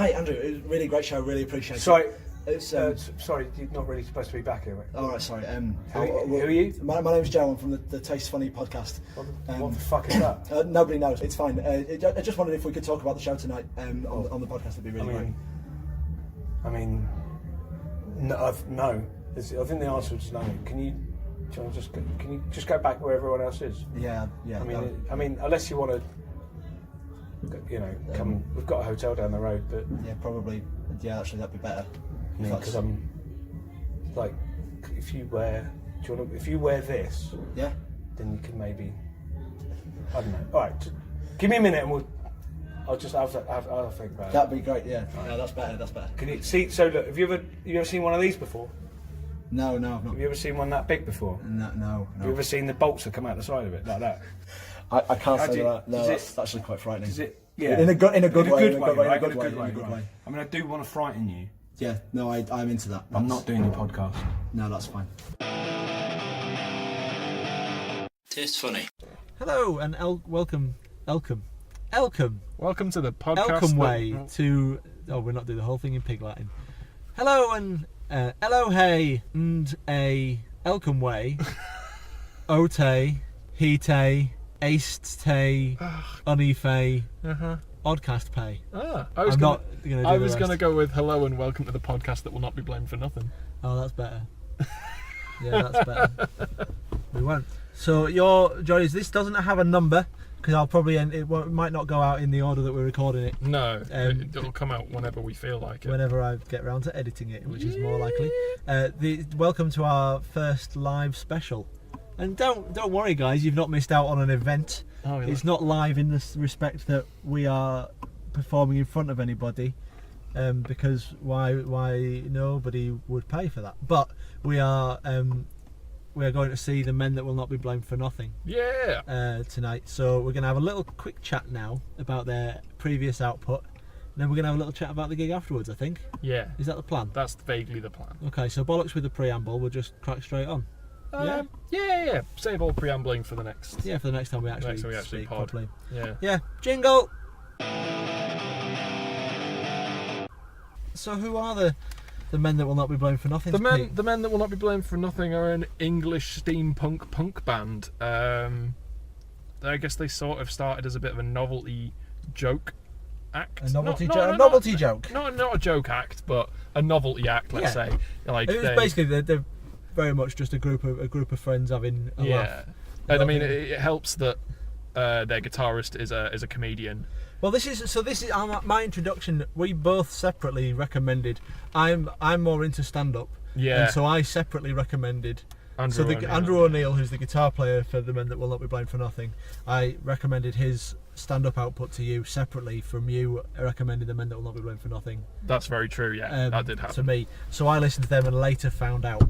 hi Andrew, it was a really great show, really appreciate it. Sorry, It's, sorry, you're not really supposed to be back here, mate. Alright, sorry. Who are you? My name's Joe, I'm from the Taste Funny podcast. What the fuck is that? Nobody knows, it's fine. I just wondered if we could talk about the show tonight on the podcast, it'd be really great. No. I think the answer is no. Can you just go back where everyone else is? Yeah. I mean, unless you want to, come. We've got a hotel down the road, but yeah, probably. Yeah, actually, that'd be better. Because I'm like, if you wear this, yeah, then you can maybe. I don't know. All right, give me a minute, and I'll think about it. That'd be great. Yeah, that's better. Can you see? So look, have you ever seen one of these before? No, I've not. Have you ever seen one that big before? No. Have you ever seen the bolts that come out the side of it like that? I can't say that. No, that's actually quite frightening. Is it? Yeah. In a good way. In a good way. I mean, I do want to frighten you. Yeah. No, I'm into that. I'm not doing the podcast. No, that's fine. Taste Funny. Hello and welcome. Welcome to the podcast. Welcome way to. Oh, we're not doing the whole thing in pig Latin. Hello and hello hey and a welcome way. Ote, hete, aced, unife, oddcast pay. I was going to go with hello and welcome to the podcast that will not be blamed for nothing. Oh, that's better. Yeah, that's better. We won't. So your Johnny, this doesn't have a number because I'll probably it might not go out in the order that we're recording it. No, it'll come out whenever we feel like it. Whenever I get around to editing it, which is more likely. Welcome to our first live special. And don't worry, guys, you've not missed out on an event. Oh, it's not live in the respect that we are performing in front of anybody, because why nobody would pay for that. But we are going to see the Men That Will Not Be Blamed for Nothing. Yeah. Tonight. So we're going to have a little quick chat now about their previous output. And then we're going to have a little chat about the gig afterwards, I think. Yeah. Is that the plan? That's vaguely the plan. Okay, so bollocks with the preamble. We'll just crack straight on. Yeah. Save all preambling for the next. Yeah, for the next time we actually speak pod. properly. Yeah. Jingle. So who are the Men That Will Not Be Blamed for Nothing? The men that will not be blamed for nothing are an English steampunk-punk band. I guess they sort of started as a bit of a novelty joke act. A novelty joke. Not a joke act, but a novelty act. Let's say. Like it was basically they're very much just a group of friends having a laugh. And I mean, it helps that their guitarist is a comedian. Well, this is my introduction. We both separately recommended. I'm more into stand-up. Yeah. And so I separately recommended. Andrew O'Neill, who's the guitar player for the Men That Will Not Be Blamed for Nothing, I recommended his stand-up output to you separately from you. I recommended the Men That Will Not Be Blamed for Nothing. That's very true. Yeah, that did happen to me. So I listened to them and later found out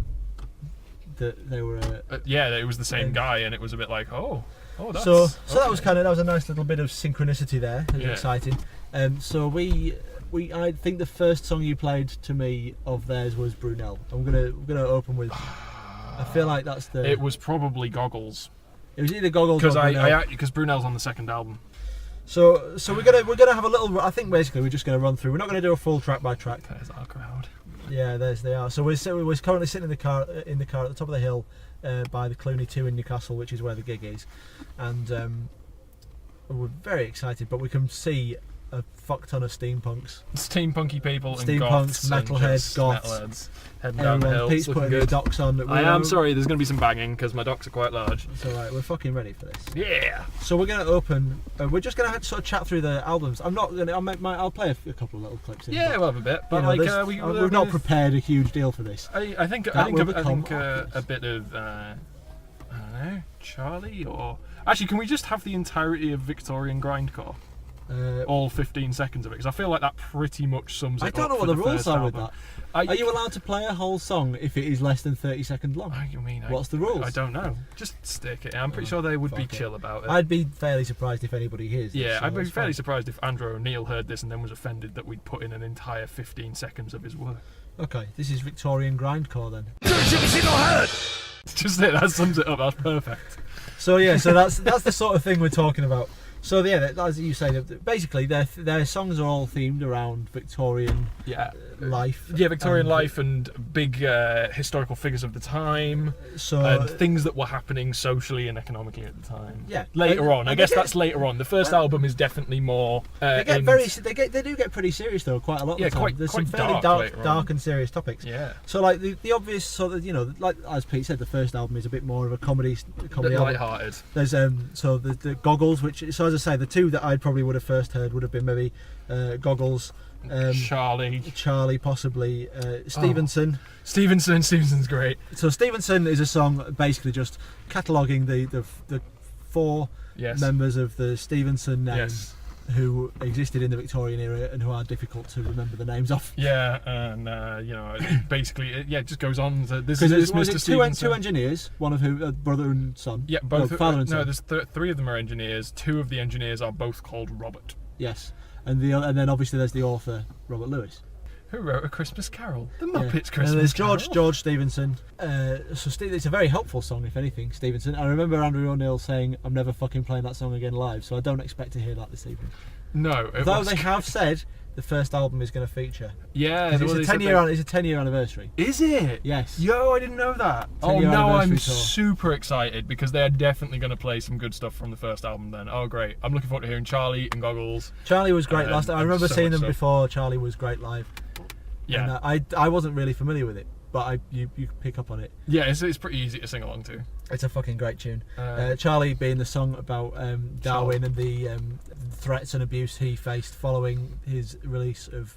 that they were. It was the same guy, and it was a bit like, oh. That's, so that was a nice little bit of synchronicity there. It was exciting. So I think the first song you played to me of theirs was Brunel. I'm gonna open with. I feel like that's the. It was probably Goggles. It was either Goggles or Brunel. Because Brunel's on the second album. So we're gonna have a little. I think basically we're just gonna run through. We're not gonna do a full track by track. There's our crowd. Yeah, they are. So we're currently sitting in the car at the top of the hill by the Clooney 2 in Newcastle, which is where the gig is, and we're very excited. But we can see a fuck ton of steampunks, steampunky people, and steampunks, metalheads, goths, heading down the hill. Pete's putting his docks on. I am sorry. There's going to be some banging because my docks are quite large. It's all right. We're fucking ready for this. Yeah. So we're going to open. We're just going to sort of chat through the albums. I'm not going to. I'll play a couple of little clips. We'll have a bit. But we've not prepared a huge deal for this. I think a bit of I don't know, Charlie, or actually, can we just have the entirety of Victorian Grindcore? All 15 seconds of it, because I feel like that pretty much sums it up. I don't know what the rules are with that. Are you allowed to play a whole song if it is less than 30 seconds long? What's the rules? I don't know. Just stick it. I'm pretty sure they would be chill about it. I'd be fairly surprised if anybody hears this. Yeah, I'd be fairly surprised if Andrew O'Neill heard this and then was offended that we'd put in an entire 15 seconds of his work. Okay, this is Victorian Grindcore then. Just it. That sums it up. That's perfect. So that's the sort of thing we're talking about. So yeah, as you say, basically their songs are all themed around Victorian life. Yeah, Victorian life and big historical figures of the time, and things that were happening socially and economically at the time. Yeah, later on. I guess that's later on. The first album is definitely more. They do get pretty serious though, quite a lot. Yeah, of the time. There's quite some fairly dark and serious topics. Yeah. So like the obvious sort of, you know, like as Pete said, the first album is a bit more of a comedy album. Light-hearted. There's so the Goggles, which, so as I say, the two that I probably would have first heard would have been maybe Goggles, Charlie, possibly Stevenson. Stevenson's great. So Stevenson is a song basically just cataloguing the four members of the Stevenson name. Yes. Who existed in the Victorian era and who are difficult to remember the names of. Yeah, and you know, basically, it just goes on. This is Mr. Stevenson. Two engineers, one of whom brother and son. Yeah, both father and son. No, there's three of them are engineers. Two of the engineers are both called Robert. Yes, and then obviously there's the author Robert Lewis, who wrote A Christmas Carol, the Muppets Christmas Carol. And there's Carol. George Stevenson. It's a very helpful song, if anything, Stevenson. I remember Andrew O'Neill saying, "I'm never fucking playing that song again live," so I don't expect to hear that this evening. No, though they have said the first album is going to feature. Yeah, it's a 10-year anniversary. Is it? Yes. Yo, I didn't know that. Oh, now I'm super excited because they are definitely going to play some good stuff from the first album. Then, oh great! I'm looking forward to hearing Charlie and Goggles. Charlie was great last time. I remember seeing them before. Charlie was great live. Yeah, and, I wasn't really familiar with it, but you pick up on it. Yeah, it's pretty easy to sing along to. It's a fucking great tune. Charlie being the song about Darwin and the threats and abuse he faced following his release of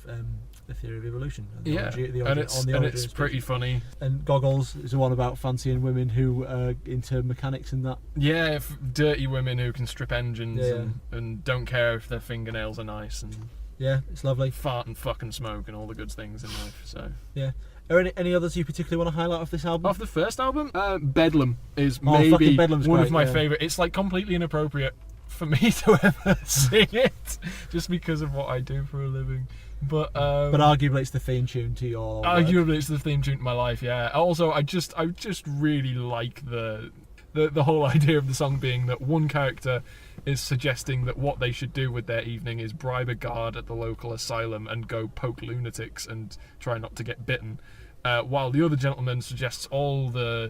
The Theory of Evolution. And it's pretty funny. And Goggles is the one about fancying women who are into mechanics and that. Yeah, dirty women who can strip engines and don't care if their fingernails are nice. And yeah, it's lovely. Fart and fucking smoke and all the good things in life. So yeah. Are any others you particularly want to highlight off this album? Off the first album? Bedlam is maybe one of my favourite. It's like completely inappropriate for me to ever sing it, just because of what I do for a living. But arguably it's the theme tune to your work. Arguably it's the theme tune to my life, yeah. Also, I just really like the whole idea of the song being that one character is suggesting that what they should do with their evening is bribe a guard at the local asylum and go poke lunatics and try not to get bitten, while the other gentleman suggests all the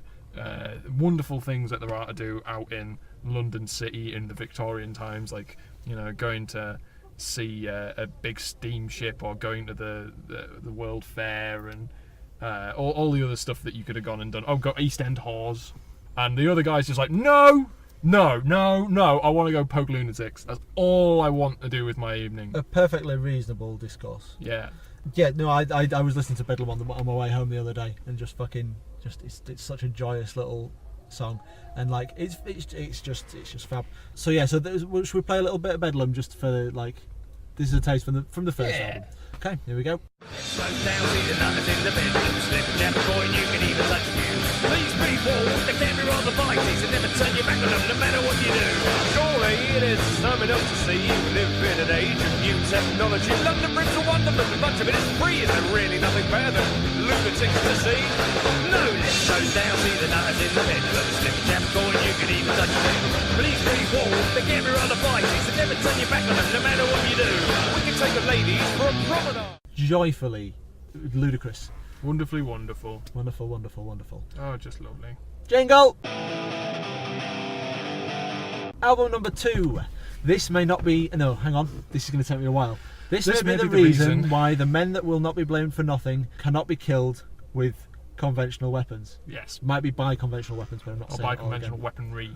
wonderful things that there are to do out in London City in the Victorian times, like, you know, going to see a big steamship or going to the World Fair and all the other stuff that you could have gone and done. Oh, go East End whores. And the other guy's just like, no, I want to go poke lunatics. That's all I want to do with my evening. A perfectly reasonable discourse. Yeah. Yeah, no, I was listening to Bedlam on my way home the other day, and it's such a joyous little song, and like it's just fab. So yeah, should we play a little bit of Bedlam just for like, this is a taste from the first album. Okay, here we go. Slow down, see the numbers in the bedroom. Slip a jab boy, you can even touch you. These people, they can be rather bitey, so never turn your back on them, no matter what you do. Surely it is something else to see. You live in an age of new technology. London brings a wonderment, and much of it is free. Is there really nothing better than lunatics to see? No, let's slow down, see the numbers in the bedroom. Slip a jab boy, you can even touch them. But these people, they can be rather bitey, so never turn your back on them, no matter what you do. We can take the ladies for a promenade. Joyfully ludicrous. Wonderfully wonderful. Wonderful. Oh, just lovely. Jingle! Album number 2. This may not be... No, hang on. This is going to take me a while. This may be the reason why the men that will not be blamed for nothing cannot be killed with conventional weapons. Yes. Might be by conventional weapons, but I'm not saying by conventional weaponry.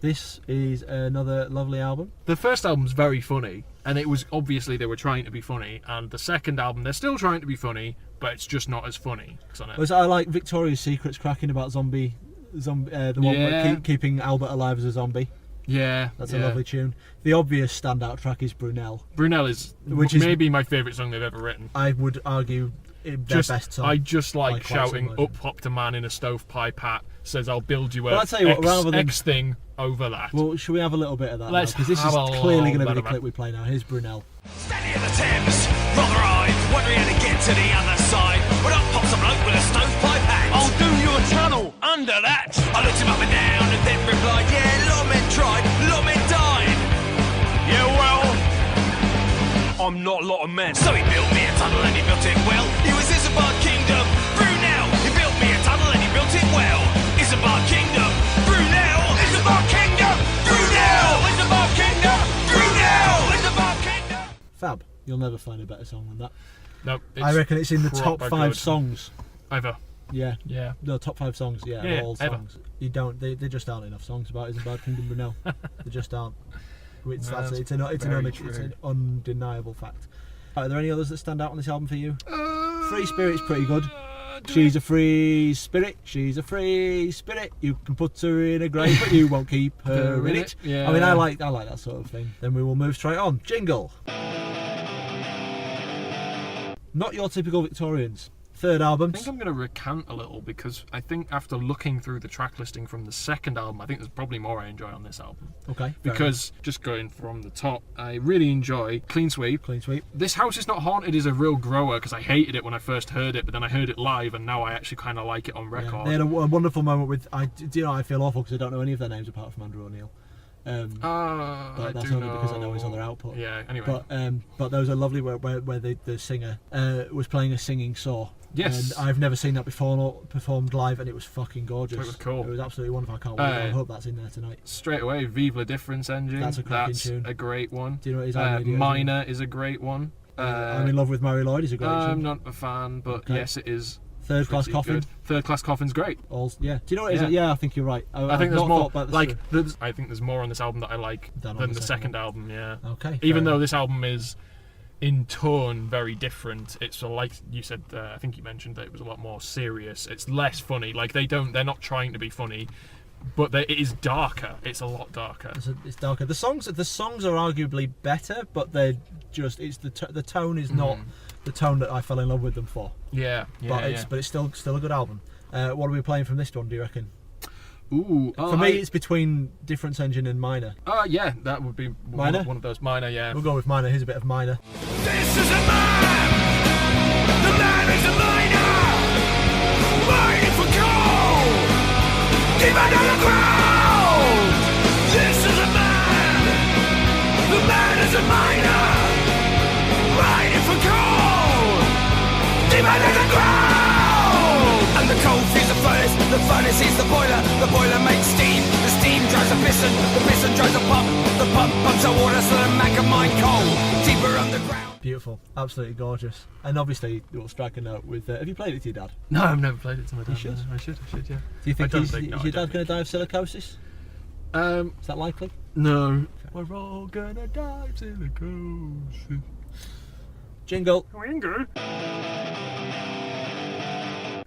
This is another lovely album. The first album's very funny, and it was obviously they were trying to be funny, and the second album they're still trying to be funny, but it's just not as funny. I like Victoria's Secret's cracking about the one keeping Albert alive as a zombie. Yeah, that's a lovely tune. The obvious standout track is Brunel. Brunel is maybe my favourite song they've ever written. I would argue their best song. I just like shouting, "Up popped a man in a stovepipe hat, says I'll build you a X thing over that." Well, should we have a little bit of that? Let's because this is clearly going to be the clip we play now. Here's Brunel. Standing in the Thames, rather eyed, wondering how to get to the other side. But up pops a bloke with a stovepipe hat. I'll do your tunnel under that. I looked him up and down and then replied, yeah, a lot of men tried, a lot of men died. I'm not a lot of men. So he built me a tunnel and he built it well. He was Isambard Kingdom, Brunel. He built me a tunnel and he built it well. Isambard Kingdom, Brunel. Isambard Kingdom, Brunel. Isambard Kingdom, Brunel. Isambard Kingdom. Fab. You'll never find a better song than that. No, I reckon it's in the top proper 5 good. songs. Ever. Yeah. Yeah. No, top 5 songs. Yeah, Yeah, all ever. songs. You don't. They just aren't enough songs about Isambard Kingdom Brunel. They just aren't. It's That's it's very an undeniable fact. Are there any others that stand out on this album for you? Free Spirit's pretty good. She's a free spirit. She's a free spirit. You can put her in a grave, but you won't keep her in it. Yeah. I mean, I like that sort of thing. Then we will move straight on. Jingle. Not your typical Victorians. Third album. I think I'm going to recant a little because I think after looking through the track listing from the second album, I think there's probably more I enjoy on this album. Okay. Because just going from the top, I really enjoy Clean Sweep. Clean Sweep. This House Is Not Haunted is a real grower because I hated it when I first heard it, but then I heard it live and now I actually kind of like it on record. Yeah, they had a wonderful moment with. I feel awful because I don't know any of their names apart from Andrew O'Neill. But that's only because I know his other output. Yeah. Anyway. But there was a lovely where the singer was playing a singing saw. Yes. And I've never seen that before performed live, and it was fucking gorgeous. It was cool. It was absolutely wonderful. I can't wait. I hope that's in there tonight. Straight away, Vive la Difference Engine. That's a cracking tune. A great one. Do you know what his idea is? Minor is a great one. I'm in Love with Mary Lloyd is a great tune. I'm not a fan, but Okay. yes, it is. Third Class pretty Coffin. good. Third Class Coffin's great. Yeah. Do you know what it is? Yeah. Yeah, I think you're right. I think there's more. Like, I think there's more on this album that I like Than than on the the second second album. Yeah. okay. Even fair though this album is, in tone, very different. It's like you said. I think you mentioned that it was a lot more serious. It's less funny. Like they're not trying to be funny, but it is darker. It's a lot darker. it's darker. The songs are arguably better, but they're just the tone is not the tone that I fell in love with them for. Yeah. But it's still a good album. What are we playing from this one? Do you reckon? Ooh. For me, it's between Difference Engine and Minor. Yeah, that would be Minor? one of those. Minor, yeah. We'll go with Minor. Here's a bit of Minor. This is a man. The man is a miner. Mining for coal. Deep under the ground. This is a man. The man is a miner. Mining for coal. Deep under the ground. And the coal feeds the furnace is the boiler makes steam, the steam drives the piston drives the pump pumps the water so the man can mine coal deeper underground. Beautiful, absolutely gorgeous, and obviously we'll strike a note with. Have you played it to your dad? No, I've never played it to my dad. You should. I should, yeah. Do you think I don't is think- no, your I dad don't going to die of silicosis? Is that likely? No. We're all gonna die of silicosis. Jingle. Jingle.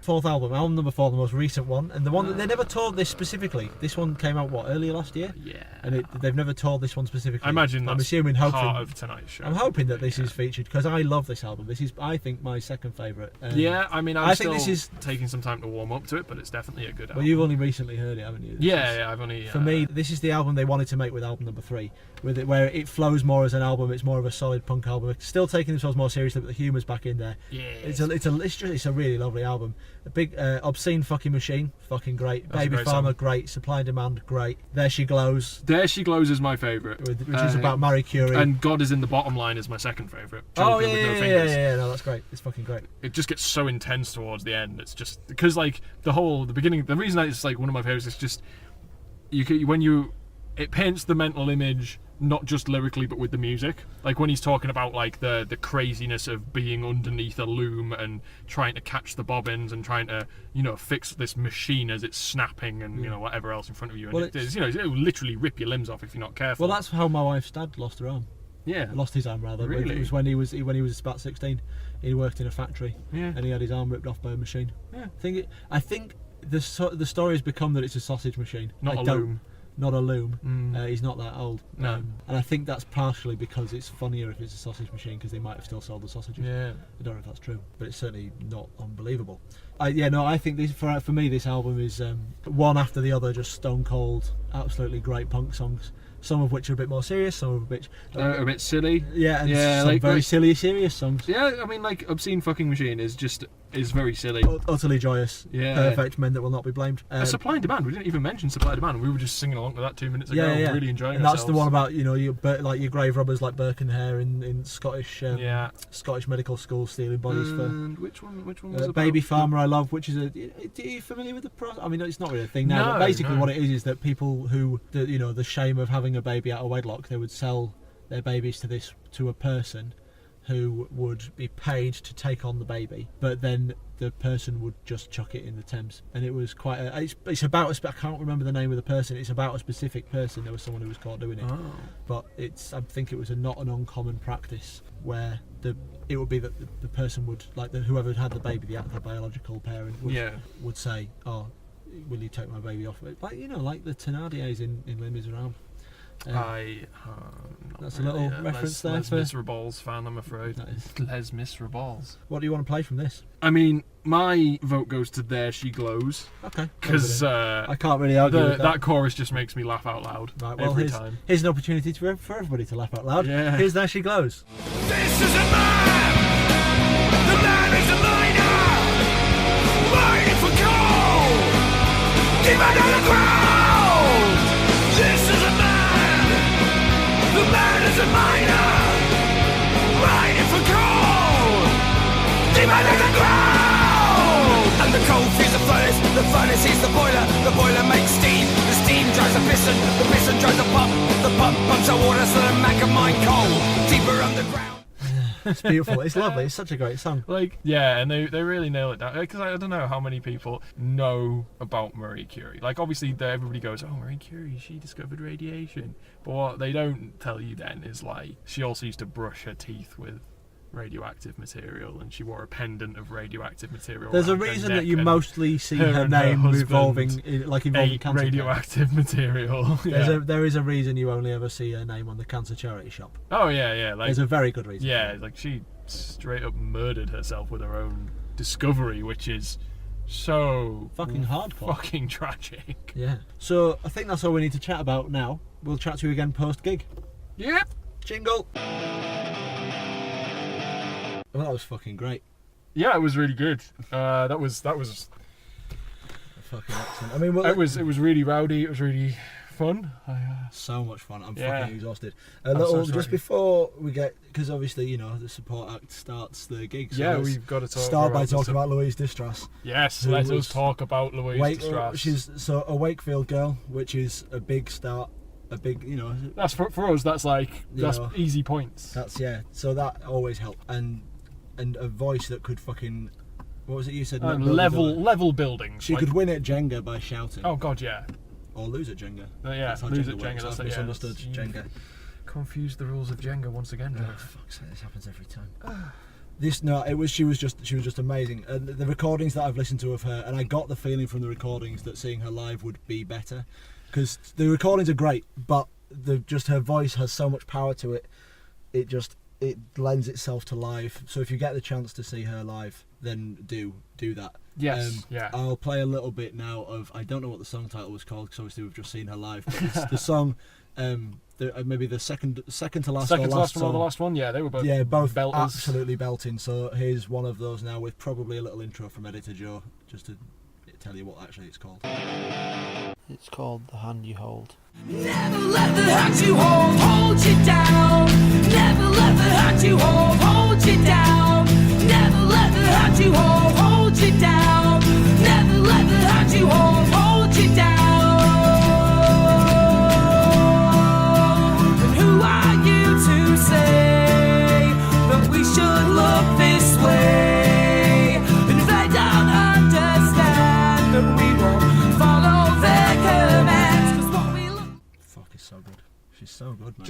Fourth album number 4, the most recent one, and the one that they never toured this specifically. This one came out earlier last year, Yeah. and they've never toured this one specifically. I imagine I'm that's assuming, part hoping, of tonight's show. I'm hoping that this is featured because I love this album. This is, I think, my second favourite. Yeah, I mean, I'm I still think this is. taking some time to warm up to it, but it's definitely a good album. Well, you've only recently heard it, haven't you? Yeah, I've only. For me, this is the album they wanted to make with album number 3, with it where it flows more as an album. It's more of a solid punk album. It's still taking themselves more seriously, but the humour's back in there. Yeah. It's a really lovely album. A big obscene fucking machine, fucking great. That's a Baby great Farmer, song. great. Supply and Demand, great. There She Glows, There She Glows is my favourite. which is about Marie Curie. And God Is in the Bottom Line is my second favourite. oh Children with No yeah, Fingers. no, that's great. It's fucking great. It just gets so intense towards the end. It's just because like the beginning. The reason it's like one of my favorites is just it paints the mental image not just lyrically but with the music. Like when he's talking about like the craziness of being underneath a loom and trying to catch the bobbins and trying to fix this machine as it's snapping and whatever else in front of you. And Well, it will literally rip your limbs off if you're not careful. Well, that's how my wife's dad lost her arm. yeah. Lost his arm rather. Really? It was when he was about 16. He worked in a factory, Yeah. and he had his arm ripped off by a machine. Yeah. I think the story has become that it's a sausage machine, Not I a don't- loom. Not a loom. He's not that old. No. And I think that's partially because it's funnier if it's a sausage machine because they might have still sold the sausages. Yeah. I don't know if that's true, but it's certainly not unbelievable. I think this for me this album is one after the other, just stone cold, absolutely great punk songs. Some of which are a bit more serious, some of which A bit silly. and Yeah, some like- very like- silly serious songs. Yeah, I mean, like, Obscene Fucking Machine is just is very silly. Utterly joyous. Yeah. Perfect. Men that will not be blamed. Supply and demand. We didn't even mention supply and demand. We were just singing along to that 2 minutes ago. Yeah. Really enjoying and ourselves. that's the one about your grave robbers like Burke and Hare in Scottish Scottish medical schools stealing bodies And which one was it? Baby Farmer I Love, which is are you familiar with the process? I mean, it's not really a thing now, No, but basically no. what it is that people who the shame of having a baby out of wedlock, they would sell their babies to a person who would be paid to take on the baby, but then the person would just chuck it in the Thames. And it was quite it's about I can't remember the name of the person. It's about a specific person. There was someone who was caught doing it. Oh. But I think it was not an uncommon practice where it would be that the person would, like whoever had the baby, the biological parent would say, "Oh, will you take my baby off?" Like the Thénardiers in Les Miserables. That's a little reference there Les for Miserables fan, I'm afraid. That is. Les Miserables. What do you want to play from this? I mean, my vote goes to There She Glows. Okay. Because I can't really argue with that chorus just makes me laugh out loud every time. Here's an opportunity for everybody to laugh out loud. Yeah. Here's There She Glows. This is a man. The man is a miner. Mining for coal. Deep under the ground. This is a man. The man is a miner. Mining for coal. Deep under the ground. And the coal feeds the furnace is the boiler makes steam, the steam drives the piston drives the pump pumps the water so the man can mine coal deeper underground. It's beautiful. It's lovely. It's such a great song. And they really nail it down. Because I don't know how many people know about Marie Curie. Obviously, everybody goes, "Oh, Marie Curie, she discovered radiation." But what they don't tell you then is, she also used to brush her teeth with radioactive material, and she wore a pendant of radioactive material. There's a reason that you mostly see her name involving cancer. Radioactive material. There is a reason you only ever see her name on the cancer charity shop. Oh yeah. There's a very good reason. Yeah, she straight up murdered herself with her own discovery, which is so fucking hardcore, fucking tragic. Yeah. So I think that's all we need to chat about now. We'll chat to you again post gig. Yep. Jingle. Well, that was fucking great. Yeah, it was really good. That was a fucking excellent. I mean, it was really rowdy. It was really fun. So much fun. I'm fucking exhausted. Just before we get, because obviously the support act starts the gig. So we've got to start by talking about Louise Distras. Yes, let us talk about Louise Distras. She's a Wakefield girl, which is a big start. A big, That's for us. That's that's easy points. So that always helped, and a voice that could fucking, what was it you said? Level buildings. She could win at Jenga by shouting. Oh god, yeah. Or lose at Jenga. Lose at Jenga. I've misunderstood Jenga. Confused the rules of Jenga once again. Oh, fuck's sake, this happens every time. She was just amazing. The recordings that I've listened to of her, and I got the feeling from the recordings that seeing her live would be better, because the recordings are great, but her voice has so much power to it. It lends itself to live. So if you get the chance to see her live, then do that. Yes. I'll play a little bit now of, I don't know what the song title was called, because obviously we've just seen her live, but it's the song, maybe the second to last second or to last song. one or the last one. Yeah, they were both belters. Absolutely belting. So here's one of those now, with probably a little intro from Editor Joe, just to tell you what actually it's called. It's called The Hand You Hold. Never let the hand you hold you down. Never let the hand you hold you down. Never let the hand you hold you down. Never let the hand you hold you down. And who are you to say that we should look this way? And if they don't understand that we won't follow their commands, 'cause what we look. Fuck, it's so good. She's so good, man.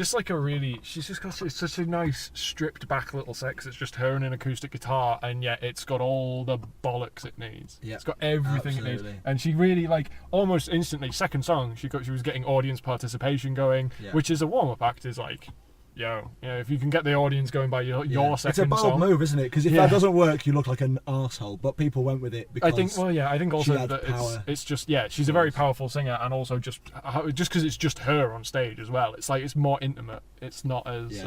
She's just got such a nice stripped back little set, 'cause it's just her and an acoustic guitar, and yet it's got all the bollocks it needs. Yeah, it's got everything it needs, and she really, almost instantly, second song, she was getting audience participation going, which is a warm-up act, is if you can get the audience going by your second It's a bold song. move, isn't it? Because if that doesn't work, you look like an arsehole. But people went with it because I think also had that power. it's just she's a very powerful singer, and also just because it's just her on stage as well. It's like it's more intimate. It's not as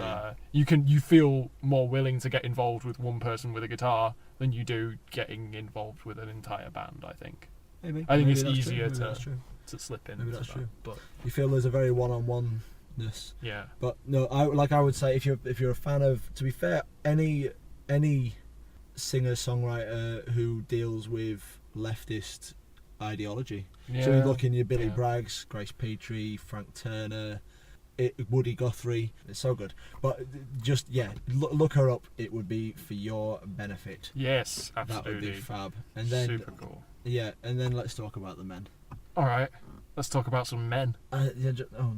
you feel more willing to get involved with one person with a guitar than you do getting involved with an entire band. I think. Maybe. I think Maybe it's that's easier true. to slip in. Maybe that's true. But You feel there's a very one-on-one-ness. yeah. But no, I would say if you're a fan of, to be fair, any singer-songwriter who deals with leftist ideology. Yeah. So you look in your Billy Braggs, Grace Petrie, Frank Turner, Woody Guthrie. It's so good. But just look her up. It would be for your benefit. Yes, absolutely. That would be fab. And then super cool. Yeah, and then let's talk about the men. All right, let's talk about some men. Oh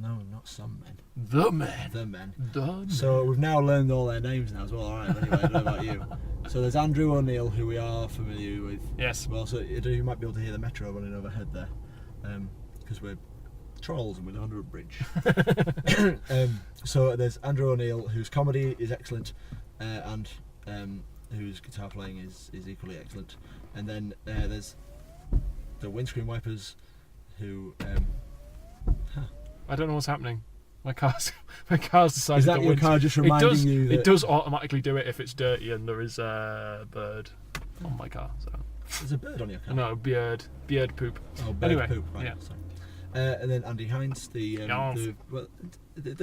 no, not some men. The men. The men. The men. So we've now learned all their names now as well. All right, anyway, I don't know about you. So there's Andrew O'Neill, who we are familiar with. Yes. Well, so you might be able to hear the metro running overhead there, because we're trolls and we're under a bridge. So there's Andrew O'Neill, whose comedy is excellent, and whose guitar playing is equally excellent. And then there's the Windscreen Wipers, who. I don't know what's happening. My car's decided. Is that your car just reminding you that it does automatically do it if it's dirty and there is a bird on my car. So there's a bird on your car? No, beard poop. Oh, bird anyway, poop. Right. Yeah. Sorry. And then Andy Hines, they're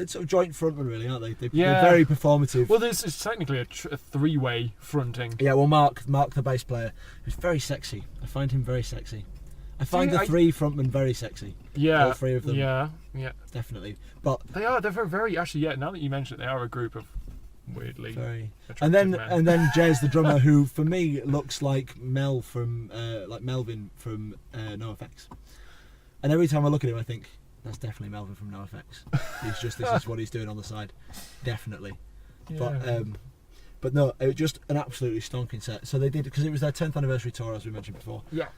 sort of joint frontman, really, aren't they? They're very performative. Well, it's technically a three-way fronting. Yeah. Well, Mark, the bass player, who's very sexy. I find him very sexy. I find the three frontmen very sexy. Yeah. All three of them. Yeah. Definitely. But they're very actually. Yeah. Now that you mention it, they are a group of weirdly very. attractive men. And then Jez, the drummer, who for me looks like Melvin from NoFX. And every time I look at him, I think that's definitely Melvin from NoFX. This is what he's doing on the side, definitely. Yeah. But no, it was just an absolutely stonking set. So they did, because it was their 10th anniversary tour, as we mentioned before. Yeah.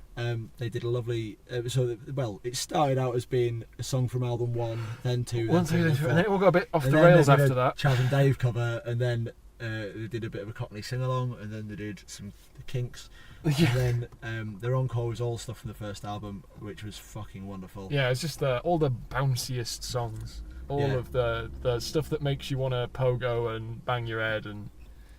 They did a lovely. It started out as being a song from album 1, then 2, then 3, then 4. And then it all got a bit off the rails after that. Chaz and Dave cover, and then they did a bit of a Cockney sing along, and then they did the Kinks. Yeah. And then their encore was all stuff from the first album, which was fucking wonderful. Yeah, it's just all the bounciest songs, all of the stuff that makes you want to pogo and bang your head and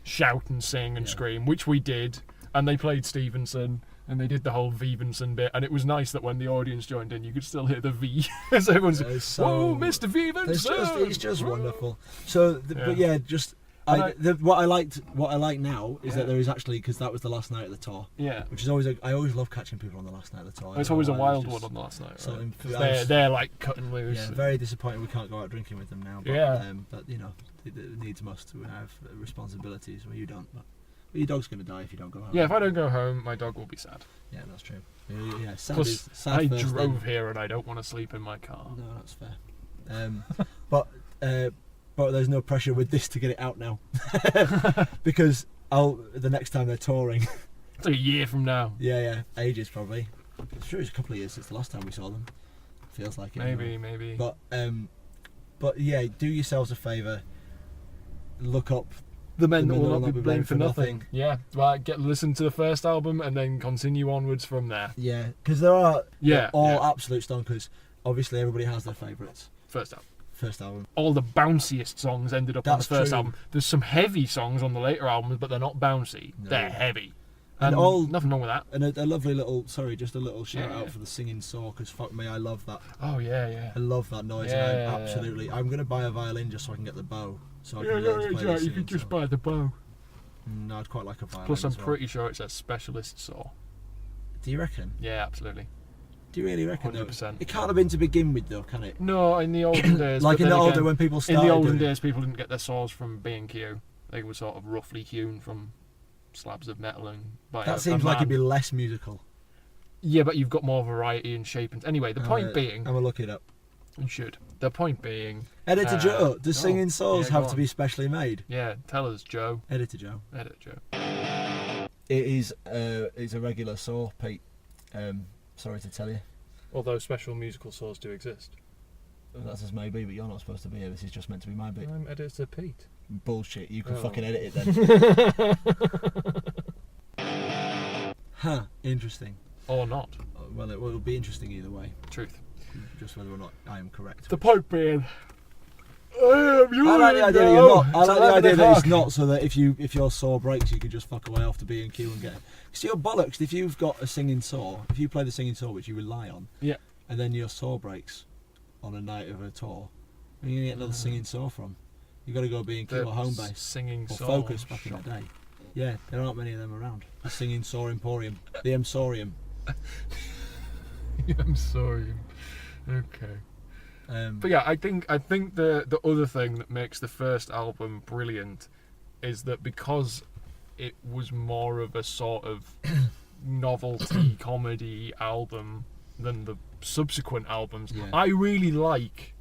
shout and sing and scream, which we did. And they played Stevenson, and they did the whole Vivenson bit, and it was nice that when the audience joined in, you could still hear the V as everyone's "Whoa, Mr. Vivenson!" It's just wonderful. So, but yeah, just. What I like now is that there is actually, because that was the last night of the tour. Yeah. Which is I always love catching people on the last night of the tour. It's always a wild one on the last night. Right? They're like cutting loose. Yeah, very disappointed we can't go out drinking with them now. But, but you know, it needs must. We have responsibilities. Well, you don't. But your dog's going to die if you don't go home. Yeah, if I don't go home, my dog will be sad. Yeah, that's true. Yeah, sad. Plus, sad I first drove then. here and I don't want to sleep in my car. No, that's fair. But there's no pressure with this to get it out now, because the next time they're touring. It's like a year from now. Yeah, ages probably. I'm sure it's a couple of years since the last time we saw them. Feels like it. Maybe. But yeah, do yourselves a favour. Look up The Men That Will Not Be Blamed for Nothing. Yeah, well, listen to the first album and then continue onwards from there. Yeah, because they're all yeah. absolute stonkers. Obviously, everybody has their favourites. First album. All the bounciest songs ended up on the That's first true. album. There's some heavy songs on the later albums, but they're not bouncy. No. They're heavy. And nothing wrong with that. And a lovely little, just a little shout out for the singing saw, because fuck me, I love that. Oh yeah. I love that noise. I'm going to buy a violin just so I can get the bow. So I can learn to play the You singing could just saw. buy the bow. No, I'd quite like a violin. Plus, I'm as well. pretty sure it's a specialist saw. Do you reckon? Yeah, absolutely. Do you really reckon? 100%. Though? It can't have been to begin with, though, can it? No, in the olden days. Like but in then the again, older when people started. In the olden doing days, people didn't get their saws from B&Q. They were sort of roughly hewn from slabs of metal and. That seems like it'd be less musical. Yeah, but you've got more variety and shape. Anyway, the point being. I'm gonna look it up. You should. The point being. Editor Joe, does singing saws have to on. be specially made? Yeah, tell us, Joe. Editor Joe. Editor Joe. It is. It's a regular saw, Pete. Sorry to tell you. Although special musical saws do exist. That's as may be, but you're not supposed to be here. This is just meant to be my bit. I'm editor Pete. Bullshit. You can Oh. fucking edit it then. Huh. Interesting. Or not. Well, it'll be interesting either way. Truth. Just whether or not I am correct. The point being, I like the idea that you're not. I like the idea that it's not, so that if your saw breaks, you could just fuck away off to B&Q and get it. Because you're bollocks. If you've got a singing saw, if you play the singing saw which you rely on, Yeah. and then your saw breaks on a night of a tour, where are you gonna get another singing saw from? You got to go B&Q or home base singing or saw Focus back shop. in the day. Yeah, there aren't many of them around. The singing saw emporium, the Emsorium. I'm sorry. Okay. But yeah, I think the other thing that makes the first album brilliant is that because it was more of a sort of novelty comedy album than the subsequent albums, Yeah. I really like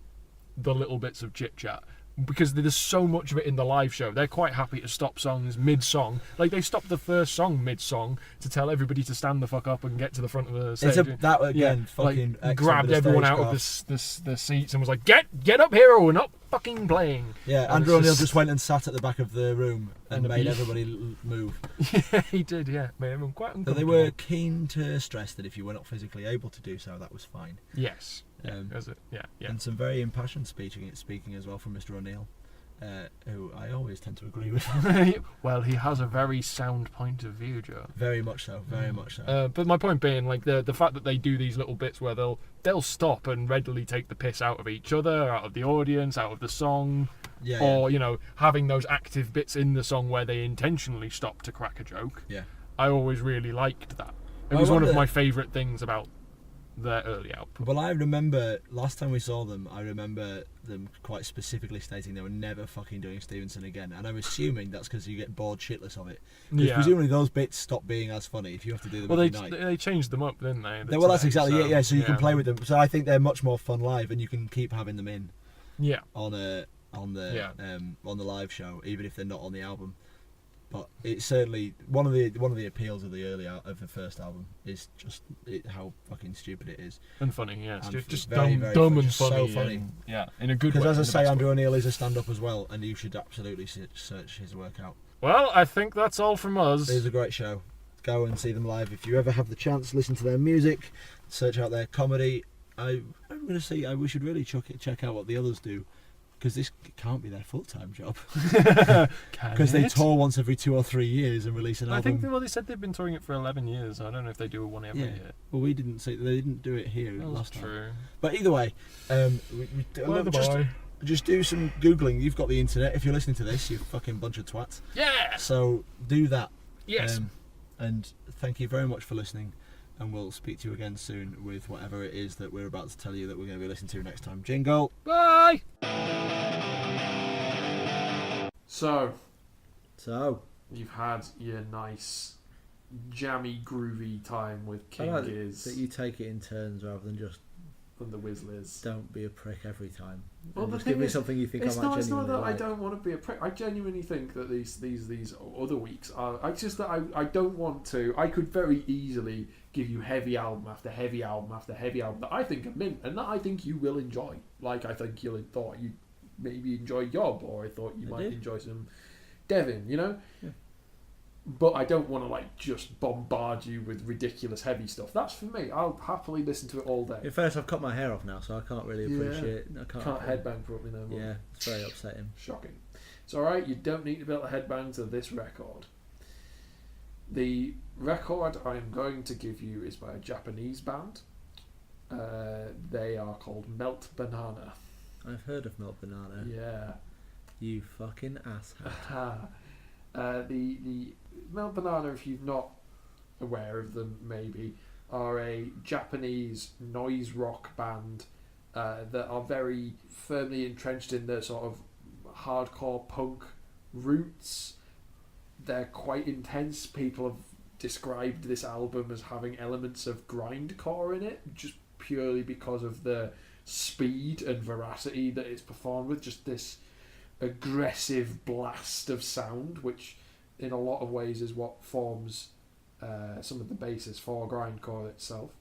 the little bits of chit chat. Because there's so much of it in the live show. They're quite happy to stop songs mid-song. Like, they stopped the first song mid-song to tell everybody to stand the fuck up and get to the front of the stage. That again, fucking like, excellent grabbed bit of everyone out of stagecraft. the seats and was like, get up here or we're not fucking playing. Yeah, And Andrew it's O'Neill just went and sat at the back of the room and made everybody move. Yeah, he did, yeah. Made everyone quite So uncomfortable. they were keen to stress that if you were not physically able to do so, that was fine. Yes. Yeah, Um, yeah. And some very impassioned speaking as well from Mr. O'Neill, who I always tend to agree with. Well, he has a very sound point of view, Joe. Very much so, very much so. But my point being, like, the fact that they do these little bits where they'll stop and readily take the piss out of each other, out of the audience, out of the song, or you know, having those active bits in the song where they intentionally stop to crack a joke. Yeah. I always really liked that. It was one of my favourite things about their early output. Well, I remember last time we saw them, I remember them quite specifically stating they were never fucking doing Stevenson again, and I'm assuming that's because you get bored shitless of it. Because presumably those bits stop being as funny if you have to do them every night. They changed them up, didn't they? Well, that's exactly it. Yeah, so you can play with them. So I think they're much more fun live, and you can keep having them in. Yeah. On the live show, even if they're not on the album. But it's certainly one of the appeals of the first album is just how fucking stupid it is and funny. Yeah, and just very, dumb and just funny. So funny. In a good way. Because as I say, Andrew O'Neill is a stand-up as well, and you should absolutely search his work out. Well, I think that's all from us. It is a great show. Go and see them live if you ever have the chance. Listen to their music, search out their comedy. I'm going to say we should really check out what the others do. Because this can't be their full-time job. Because they tour once every 2 or 3 years and release an album. I think they said they've been touring it for 11 years. I don't know if they do one every year. Well, they didn't do it here last time. True. But either way, just do some Googling. You've got the internet. If you're listening to this, you fucking bunch of twats. Yeah! So do that. Yes. And thank you very much for listening. And we'll speak to you again soon with whatever it is that we're about to tell you that we're going to be listening to next time. Jingle. Bye! So, you've had your nice, jammy, groovy time with King Giz. That you take it in turns rather than just from the Whizzlers. Don't be a prick every time. Well, just give me something you think I might genuinely It's not that like. I don't want to be a prick. I genuinely think that these other weeks are. I just that I don't want to. I could very easily give you heavy album after heavy album after heavy album that I think are mint and that I think you will enjoy. Like I think you thought you maybe enjoy Yob, or I thought you might enjoy some Devin. You know. Yeah. But I don't want to just bombard you with ridiculous heavy stuff. That's for me. I'll happily listen to it all day. In fairness, I've cut my hair off now, so I can't really appreciate. I can't headbang properly no more. Yeah, it's very upsetting. Shocking. It's alright, you don't need to be able to headbang to this record. The record I'm going to give you is by a Japanese band. They are called Melt Banana. I've heard of Melt Banana. Yeah. You fucking asshole. The Melt Banana, if you're not aware of them, maybe, are a Japanese noise rock band that are very firmly entrenched in their sort of hardcore punk roots. They're quite intense. People have described this album as having elements of grindcore in it, just purely because of the speed and veracity that it's performed with. Just this aggressive blast of sound, which in a lot of ways is what forms some of the basis for grindcore itself.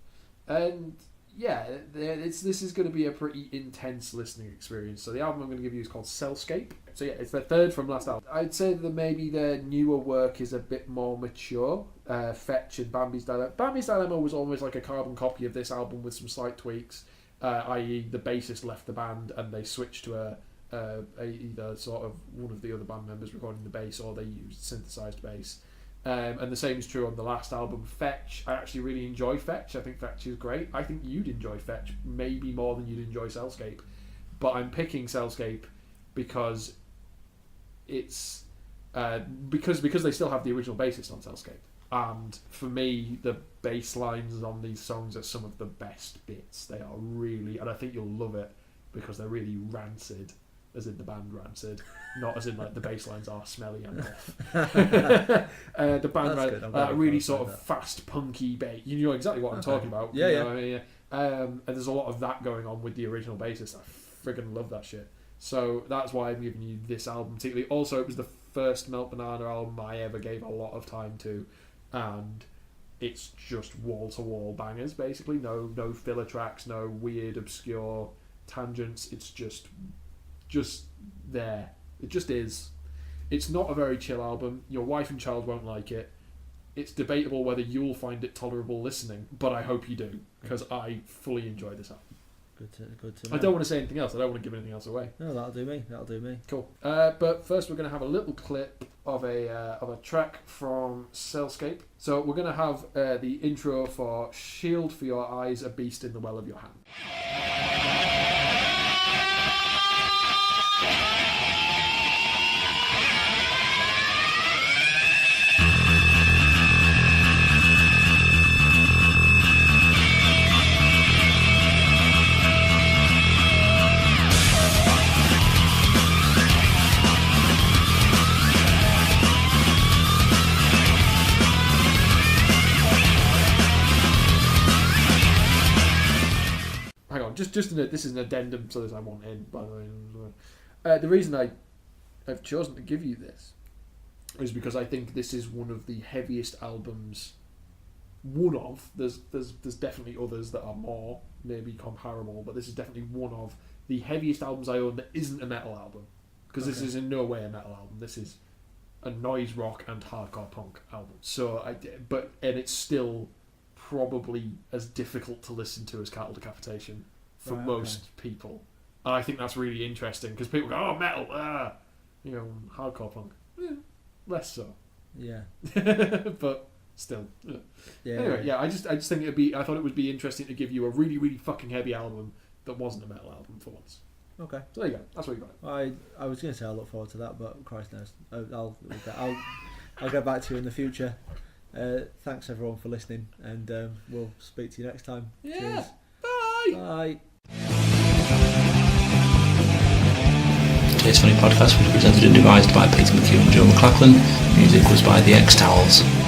And this is going to be a pretty intense listening experience. So the album I'm going to give you is called Cellscape. So yeah, it's their third from last album. I'd say that maybe their newer work is a bit more mature. Fetch and Bambi's Dilemma. Bambi's Dilemma was almost like a carbon copy of this album with some slight tweaks, i.e. the bassist left the band and they switched to either sort of one of the other band members recording the bass, or they used synthesized bass. And the same is true on the last album, Fetch. I actually really enjoy Fetch. I think Fetch is great. I think you'd enjoy Fetch maybe more than you'd enjoy Cellscape. But I'm picking Cellscape because it's because they still have the original bassist on Cellscape. And for me, the bass lines on these songs are some of the best bits. They are really, and I think you'll love it because they're really rancid. As in the band Rancid, not as in like the bass lines are smelly and off. The band really sort of fast punky bass. You know exactly what I'm talking about. Yeah, you know what I mean? And there's a lot of that going on with the original bassist. I friggin' love that shit. So that's why I'm giving you this album particularly. Also, it was the first Melt Banana album I ever gave a lot of time to, and it's just wall to wall bangers basically. No filler tracks, no weird obscure tangents. It's just there. It just is. It's not a very chill album. Your wife and child won't like it. It's debatable whether you'll find it tolerable listening, but I hope you do, because I fully enjoy this album. Good to know. I don't want to say anything else. I don't want to give anything else away. No, that'll do me. Cool. But first we're going to have a little clip of a track from Cellscape. So we're going to have the intro for Shield for Your Eyes, A Beast in the Well of Your Hand. This is an addendum to this I want in, by the way. The reason I've chosen to give you this is because I think this is one of the heaviest albums. There's definitely others that are more maybe comparable, but this is definitely one of the heaviest albums I own that isn't a metal album, because this is in no way a metal album. This is a noise rock and hardcore punk album. And it's still probably as difficult to listen to as Cattle Decapitation for most people. And I think that's really interesting, because people go, oh, metal, hardcore punk. Less so. Yeah. But still. Yeah. Anyway, I just think I thought it would be interesting to give you a really, really fucking heavy album that wasn't a metal album for once. Okay. So there you go. That's what you got. I was going to say I look forward to that, but Christ knows. I'll get back to you in the future. Thanks everyone for listening, and we'll speak to you next time. Yeah. Cheers. Bye. Bye. Today's Funny podcast was presented and devised by Peter McHugh and Joe McLachlan. Music was by The X-Towels.